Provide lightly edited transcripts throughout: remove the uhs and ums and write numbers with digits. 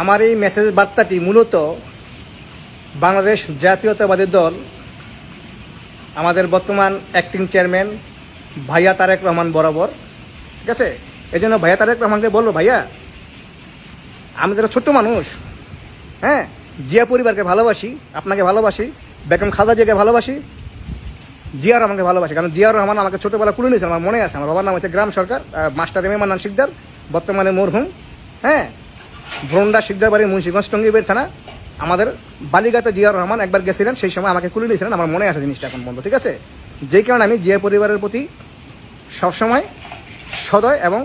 আমার এই মেসেজ বার্তাটি মূলত বাংলাদেশ জাতীয়তাবাদী দল, আমাদের বর্তমান অ্যাক্টিং চেয়ারম্যান ভাইয়া তারেক রহমান বরাবর, ঠিক আছে? এই জন্য ভাইয়া তারেক রহমানকে বলবো, ভাইয়া আমি যারা ছোট্ট মানুষ, হ্যাঁ, জিয়া পরিবারকে ভালোবাসি, আপনাকে ভালোবাসি, বেগম খালেদা জিয়াকে ভালোবাসি, জিয়া রহমানকে ভালোবাসি। কারণ জিয়া রহমান আমাকে ছোটোবেলা কুলে নিয়েছেন, আমার মনে আছে। আমার বাবার নাম হচ্ছে গ্রাম সরকার, master M A Mannan Sikdar, বর্তমানে মরহুম, হ্যাঁ, ভ্রন্ডা শিকদার বাড়ি, মুন্সিগঞ্জ, টঙ্গীবের থানা। আমাদের বালিগাতে জিয়া রহমান একবার গেছিলেন, সেই সময় আমাকে কুলে নিয়েছিলেন, আমার মনে আছে জিনিসটা এখন বন্ধু, ঠিক আছে? যেই কারণে আমি জিয়া পরিবারের প্রতি সবসময় সদয়, এবং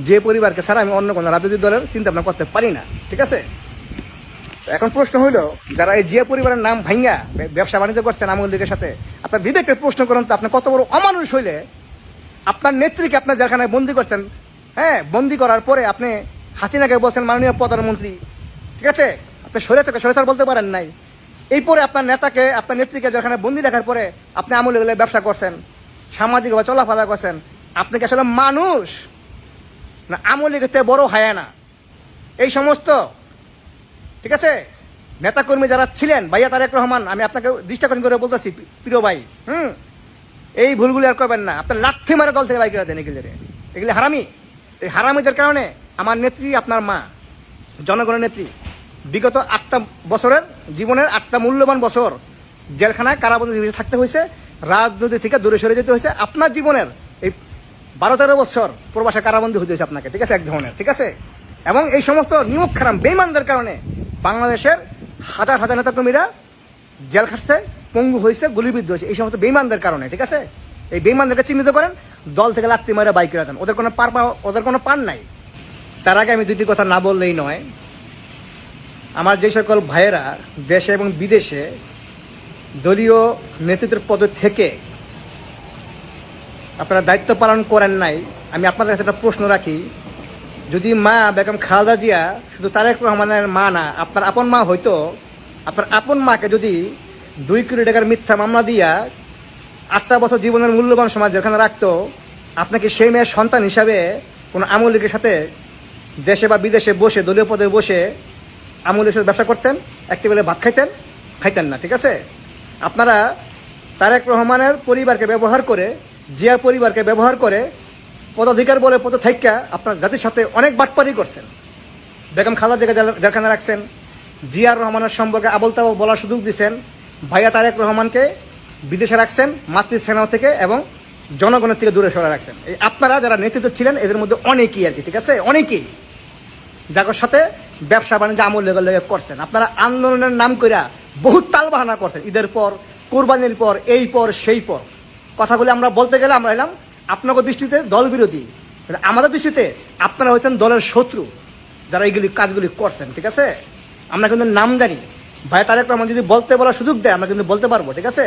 যে পরিবারকে ছাড়া আমি অন্য কোনো রাজনৈতিক দলের চিন্তা ভাবনা করতে পারি না, ঠিক আছে? এখন প্রশ্ন হইল, যারা এই জিয়া পরিবারের নাম ভাঙ্গা ব্যবসা বাণিজ্য করছেন আওয়ামী লীগের সাথে, আপনার বিবেককে প্রশ্ন করেন তো, আপনি কত বড় অমানুষ হইলে আপনার নেত্রীকে আপনার জেলখানায় বন্দি করছেন, হ্যাঁ, বন্দি করার পরে আপনি হাসিনাকে বলছেন মাননীয় প্রধানমন্ত্রী, ঠিক আছে? আপনি সরেছাড় বলতে পারেন নাই। এই পরে আপনার নেতাকে, আপনার নেত্রীকে জেলখানায় বন্দি রাখার পরে আপনি আওয়ামী লীগের ব্যবসা করছেন, সামাজিকভাবে চলাফেরা করছেন। আপনি কি আসলে মানুষ না আওয়ামী লীগের থেকে বড় হায়ানা? এই সমস্ত, ঠিক আছে, নেতাকর্মী যারা ছিলেন, ভাইয়া তারেক রহমান, আমি আপনাকে দৃষ্টাকরণ করে বলতেছি প্রিয় ভাই, এই ভুলগুলি আর করবেন না। আপনার লাঠি মারা দল থেকে বাইক দেন, এগুলি হারামি। এই হারামিদের কারণে আমার নেত্রী, আপনার মা, জনগণের নেত্রী, বিগত 8টা বছরের জীবনের 8টা মূল্যবান বছর জেলখানায় কারাবন্দী থাকতে হয়েছে, রাজনীতি থেকে দূরে সরে যেতে হয়েছে। আপনার জীবনের এই 12-13 বছর প্রবাসে কারাবন্দী হতে হয়েছে আপনাকে, ঠিক আছে, এক ধরনের, ঠিক আছে? এবং এই সমস্ত নিমক খারাম বেইমানদের কারণে বাংলাদেশের হাজার হাজার নেতাকর্মীরা জেল খাটছে, পঙ্গু হয়েছে, গুলিবিদ্ধ হয়েছে, এই সমস্ত বেইমানদের কারণে, ঠিক আছে? এই বেইমানদেরকে চিহ্নিত করেন, দল থেকে লাত্তি মারে বাইক করে দেন। ওদের কোনো পান নাই। তার আগে আমি দুটি কথা না বললেই নয়। আমার যে সকল ভাইয়েরা দেশে এবং বিদেশে দলীয় নেতৃত্বের পদে থেকে আপনারা দায়িত্ব পালন করেন নাই, আমি আপনাদের কাছে একটা প্রশ্ন রাখি। যদি মা বেগম খালেদা জিয়া শুধু তারেক রহমানের মা না, আপনার আপন মা হইতো, আপনার আপন মাকে যদি 2 কোটি টাকার মিথ্যা মামলা দিয়া 8টা বছর জীবনের মূল্যবান সময় যেখানে রাখতো, আপনাকে সেই মেয়ের সন্তান হিসাবে কোনো আওয়ামী লীগের সাথে দেশে বা বিদেশে বসে, দলীয় পদে বসে আওয়ামী লীগের সাথে ব্যবসা করতেন, একটি বেলে ভাত খাইতেন না, ঠিক আছে? আপনারা তারেক রহমানের পরিবারকে ব্যবহার করে, জিয়া পরিবারকে ব্যবহার করে পদাধিকার বলে পদ থাইকা আপনার জাতির সাথে অনেক বাটপারি করছেন। বেগম খালেদা জিয়াকে জেলখানায় রাখছেন, জিয়ার রহমানের সম্পর্কে আবল তাবল বলার সুযোগ দিচ্ছেন, ভাইয়া তারেক রহমানকে বিদেশে রাখছেন মাতৃস্নেহ থেকে, এবং জনগণের থেকে দূরে সরে রাখছেন। এই আপনারা যারা নেতৃত্ব ছিলেন এদের মধ্যে অনেকেই আর কি, ঠিক আছে, অনেকেই যার সাথে ব্যবসা বাণিজ্য আমল লেগে করছেন। আপনারা আন্দোলনের নাম কইরা বহুত তালবাহানা করছেন, ঈদের পর, কোরবানির পর, এই পর সেই পর। কথাগুলি আমরা বলতে গেলে আমরা এলাম আপনাদের দৃষ্টিতে দল বিরোধী, আমাদের দৃষ্টিতে আপনারা হচ্ছেন দলের শত্রু যারা এইগুলি কাজগুলি করছেন, ঠিক আছে? আমরা কিন্তু নাম জানি। ভাই তারেক রহমান যদি বলতে বলার সুযোগ দেয় আমরা কিন্তু বলতে পারবো, ঠিক আছে?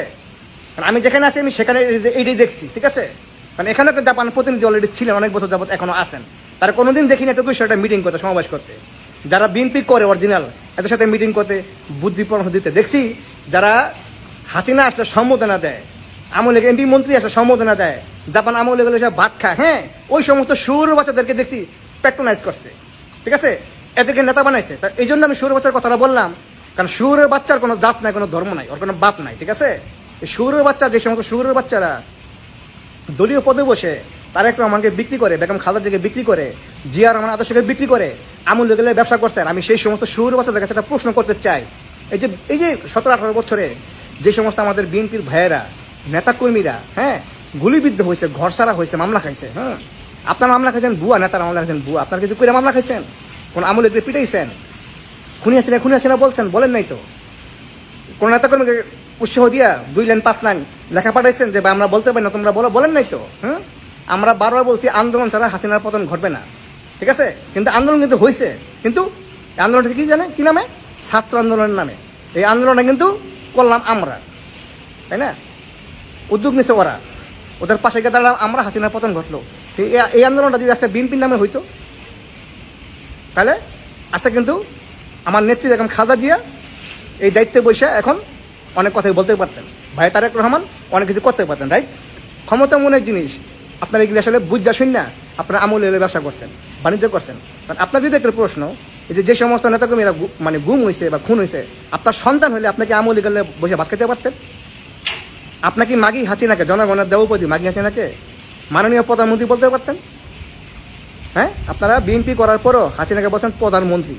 কারণ আমি যেখানে আছি আমি সেখানে এইটাই দেখছি, ঠিক আছে? কারণ এখানেও কিন্তু জাপান প্রতিনিধি অলরেডি ছিলেন, অনেক বছর যাবত এখনো আছেন। তারা কোনোদিন দেখিনি একটা বিষয়টা মিটিং করতে, সমাবেশ করতে। যারা বিএনপি করে অরিজিনাল, এদের সাথে মিটিং করতে, বুদ্ধি পরামর্শ দিতে দেখছি। যারা হাসিনা আসলে সম্বোধনা দেয়, আওয়ামী লীগ এমপি মন্ত্রী আসলে সম্বোধনা দেয়, জাপান আওয়ামী লীগ এসে ভাত খায়, হ্যাঁ, ওই সমস্ত সুর বাচ্চাদেরকে দেখছি প্যাট্রোনাইজ করছে, ঠিক আছে? এদেরকে নেতা বানাইছে। তা এই জন্য আমি সুর বাচ্চার কথাটা বললাম, কারণ সুরের বাচ্চার কোনো জাত নাই, কোনো ধর্ম নাই, ওর কোনো বাপ নাই, ঠিক আছে? এই সুরের বাচ্চা, যে সমস্ত সুরের বাচ্চারা দলীয় পদে বসে তারেক রহমানকে বিক্রি করে, বেগম খালেদা জিয়াকে বিক্রি করে, জিয়া রহমান আদর্শকে বিক্রি করে আওয়ামী লীগের ব্যবসা করছেন, আমি সেই সমস্ত সুরের বাচ্চাদের কাছে একটা প্রশ্ন করতে চাই। এই যে 17-18 বছরে যে সমস্ত আমাদের বিএনপির ভাইয়েরা, নেতাকর্মীরা, হ্যাঁ, গুলিবিদ্ধ হয়েছে, ঘরসারা হয়েছে, মামলা খাইছে, হ্যাঁ, আপনার মামলা খাইছেন বুয়া, নেতারা মামলা খাইছেন বুয়া, আপনার কিছু করে মামলা খাইছেন, কোন আওয়ামী লীগকে পিটাইছেন, খুনি আসিনা বলছেন, বলেন নাই তো? কোন নেতাকর্মীকে উৎসাহ দিয়া 2 লাইন 5 লাইন লেখা পাঠাইছেন যে আমরা বলতে পারি না, তোমরা বলো, বলেন নাই তো? হ্যাঁ, আমরা বারবার বলছি আন্দোলন ছাড়া হাসিনার পতন ঘটবে না, ঠিক আছে? কিন্তু আন্দোলন কিন্তু হয়েছে, কিন্তু আন্দোলনটা কি জানে, কি নামে? ছাত্র আন্দোলনের নামে। এই আন্দোলনটা কিন্তু করলাম আমরা, তাই না? উদ্যোগ নিছে ওরা, ওদের পাশে গিয়ে দাঁড়ালাম আমরা, হাসিনার পতন ঘটলো। এই আন্দোলনটা যদি আজকে বিএনপির নামে হইতো, তাহলে আজকে কিন্তু আমার নেত্রী বেগম খালেদা জিয়া এই দায়িত্বে বসে এখন অনেক কথাই বলতে পারতেন, ভাই তারেক রহমান অনেক কিছু করতে পারতেন, রাইট? ক্ষমতা মনের জিনিস, আপনারা এগুলি আসলে বুঝা শুন না আপনারা আমলে ব্যবসা করছেন, বাণিজ্য করছেন। কারণ আপনার যদি একটা প্রশ্ন, এই যে সমস্ত নেতাকর্মীরা মানে গুম হয়েছে বা খুন হয়েছে, আপনার সন্তান হলে আপনাকে আমলে গেলে বসে ভাত খেতে পারতেন? আপনাকে মাগি হাসিনাকে, জনগণের দেবপতি মাগি হাসিনাকে মাননীয় প্রধানমন্ত্রী বলতে পারতেন? হ্যাঁ, আপনারা বিএনপি করার পরও হাসিনাকে বলছেন প্রধানমন্ত্রী।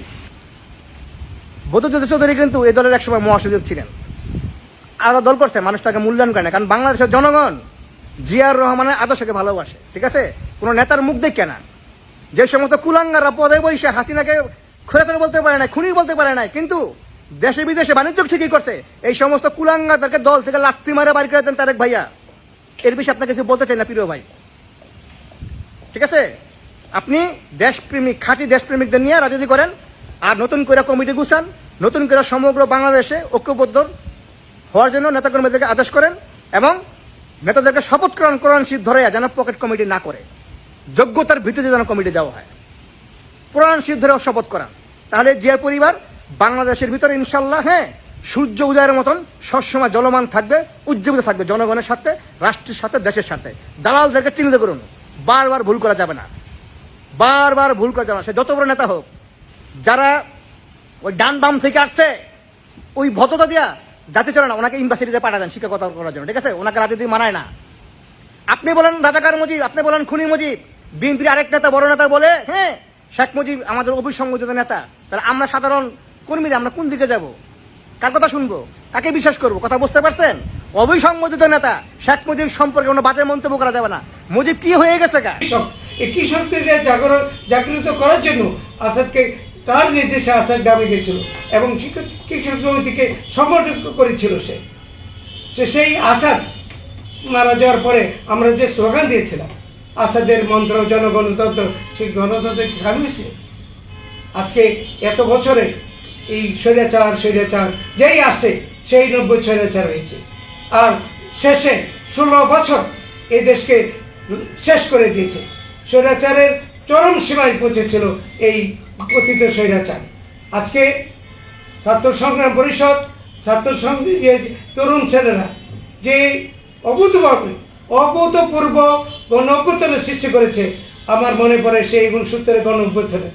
বদরুদ্দোজা চৌধুরী কিন্তু এই দলের একসময় মহাসচিব ছিলেন, আলাদা দল করছে, মানুষ তাকে মূল্যায়ন করে না। কারণ বাংলাদেশের জনগণ জিয়াউর রহমানের আদর্শকে ভালোবাসে, ঠিক আছে? কোনো নেতার মুখ দেখে না। যে সমস্ত কুলাঙ্গাররা পদে বসে হাসিনাকে খোরাচার বলতে পারে না, খুনি বলতে পারে না, কিন্তু দেশে বিদেশে বাণিজ্য ঠিকই করছে, এই সমস্ত কুলাঙ্গারদেরকে দল থেকে লাত্তি মারে বাড়ি করে দেন তারেক ভাইয়া। এর বিষয়ে আপনাকে কিছু বলতে চাই না প্রিয় ভাই, ঠিক আছে? আপনি দেশপ্রেমিক, খাঁটি দেশপ্রেমিকদের নিয়ে রাজনীতি করেন, আর নতুন করে কমিটি গুছান, নতুন করে সমগ্র বাংলাদেশে ঐক্যবদ্ধ হওয়ার জন্য নেতাকর্মীদেরকে আদেশ করেন, এবং নেতাদেরকে শপথ কোরআন শরীফ ধরে যেন পকেট কমিটি না করে, যোগ্যতার ভিত্তিতে যেন কমিটি দেওয়া হয়। কোরআন শরীফ ধরে শপথ করান, তাহলে জিয়া পরিবার বাংলাদেশের ভিতরে ইনশাল্লাহ, হ্যাঁ, সূর্য উদয়ের মতন সবসময় জলমান থাকবে, উজ্জীবিত থাকবে জনগণের সাথে, রাষ্ট্রের সাথে, দেশের সাথে। দালালদেরকে চিহ্নিত করুন, বারবার ভুল করা যাবে না, বারবার ভুল করা যাবে না। সে যত বড় নেতা হোক, যারা ওই ডান বাম থেকে আসছে, ওই ভদ্রতা দিয়া জাতি চলে না, ওনাকে ইউনিভার্সিটিতে পাঠা দেন শিক্ষকতা করার জন্য, ঠিক আছে? ওনাকে রাজনীতি মানায় না। আপনি বলেন রাজাকার মুজিব, আপনি বলেন খুনি মুজিব, বিএনপির আরেক নেতা, বড় নেতা বলে, হ্যাঁ, শেখ মুজিব আমাদের অভিসংগঠিত নেতা, তাহলে আমরা সাধারণ কর্মীরা আমরা কোন দিকে যাব? কার কথা শুনবো? কাকে বিশ্বাস করবো? কথা বুঝতে পারছেন? অভিসংগঠিত নেতা শেখ মুজিব সম্পর্কে কোনো বাজে মন্তব্য করা যাবে না। মুজিব কি হয়ে গেছে গা? এই কৃষকদের জাগরিত করার জন্য আসাদকে, তার নির্দেশে আসাদ গ্রামে গেছিল এবং কৃষক সমিতিকে সংগঠন করেছিল। সেই আসাদ মারা যাওয়ার পরে আমরা যে স্লোগান দিয়েছিলাম, আসাদের মন্ত্র জনগণতন্ত্র, সেই গণতন্ত্র খামিয়েছে। আজকে এত বছরে এই স্বৈরাচার যেই আসে সেই 90 স্বৈরাচার হয়েছে, আর শেষে 16 বছর এই দেশকে শেষ করে দিয়েছে। স্বৈরাচারের চরম সীমায় পৌঁছেছিল এই কথিত স্বৈরাচার। আজকে ছাত্র সংগ্রাম পরিষদ, ছাত্র সংঘের তরুণ ছেলেরা যে অভূতপূর্ব গণ অভ্যুত্থানের সৃষ্টি করেছে, আমার মনে পড়ে সেই 69 গণ অভ্যুত্থানে।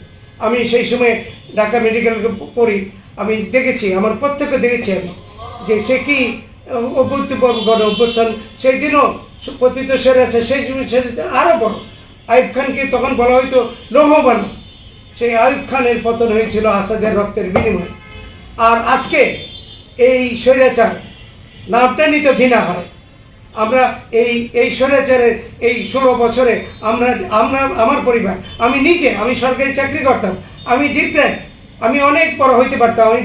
আমি সেই সময় ঢাকা মেডিকেল পড়ি, আমি দেখেছি, আমার প্রত্যক্ষ দেখেছি আমি যে সে কি অভূতপূর্ব গণ অভ্যুত্থান। সেই দিনও পতিত স্বৈরাচার, সেই সময় স্বৈরাচার আরও বড়। আইয়ুব খানকে তখন বলা হয়তো লৌহবান, সেই আইয়ুব খানের পতন হয়েছিল আসাদের রক্তের বিনিময়ে। আর আজকে এই স্বৈরাচার নামটা নিতে ঘৃণা হয়। আমরা এই স্বৈরাচারের এই 16 বছরে আমরা আমার পরিবার, আমি নিজে, আমি সরকারি চাকরি করতাম, আমি ডিপ্রেন্ট, আমি অনেক বড় হইতে পারতাম, আমি